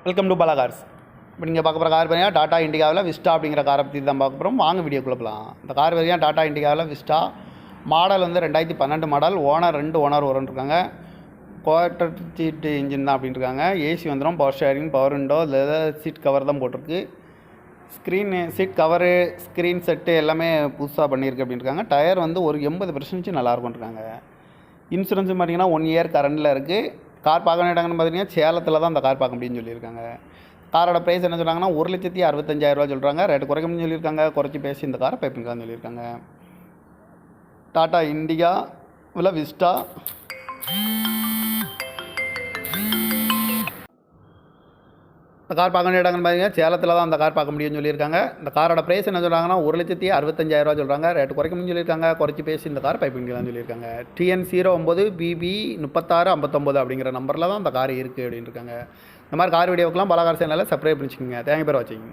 Welcome to Bala cars. இப்போ நீங்கள் பார்க்க போகிற கார் பார்த்தீங்கன்னா டாடா இண்டிகாவில் விஸ்டா அப்படிங்கிற காரை பற்றி தான் பார்க்க போகிறோம். வாங்க வீடியோக்குள்ளே போகலாம். இந்த கார் பார்த்தீங்கன்னா டாடா இண்டிகாவில் விஸ்டா மாடல் வந்து 2012 மாடல். ஓனர் 2 ஓனர் இருக்காங்க. குவார்ட்டர் சீட்டு இன்ஜின் தான் அப்படின்னு இருக்காங்க. ஏசி வந்துடும், power steering, power window, leather seat cover தான் போட்டிருக்கு. சீட் கவரு, ஸ்க்ரீன் செட்டு எல்லாமே புதுசாக பண்ணியிருக்கு அப்படின்னு இருக்காங்க. டயர் வந்து ஒரு 80% நல்லாயிருக்கும் இருக்காங்க. இன்சூரன்ஸும் பார்த்தீங்கன்னா 1 இயர் கரண்டில் இருக்குது. கார் பார்க்க வேண்டியன்னு பார்த்தீங்கன்னா சேலத்தில் தான் அந்த கார் பார்க்க முடியும்னு சொல்லியிருக்காங்க. காரோட ப்ரைஸ் என்ன சொல்கிறாங்கன்னா 1,65,000 சொல்கிறாங்க. ரேட்டு குறைக்க முடியும்னு சொல்லியிருக்காங்க. குறைச்சி பேசி இந்த காரை பைப்பிங்கன்னு சொல்லியிருக்காங்க. டாடா இண்டிகாவில் விஸ்டா இந்த கார் பார்க்க வேண்டிய இடங்கன்னு பார்த்தீங்கன்னா சேலத்தில் தான் அந்த கார் பார்க்க முடியும்னு சொல்லியிருக்காங்க. இந்த காரோட ப்ரைஸ் என்ன சொல்கிறாங்கன்னா 1,65,000 சொல்கிறாங்க. ரேட்டு குறைக்கணும்னு சொல்லியிருக்காங்க. குறைச்சி பேசி இந்த கார் பைப்பிங்கலாம் சொல்லியிருக்காங்க. TN09BB 3659 அப்படிங்கிற நம்பரில் தான் அந்த கார் இருக்குது அப்படின்னு இருக்காங்க. இந்த மாதிரி கார் வீடியோக்கெலாம் பல கார் சேனலில் சப்ஸ்கிரைப் பண்ணிச்சுக்கோங்க. தேங்க்யூ ஃபார் வாட்சிங்.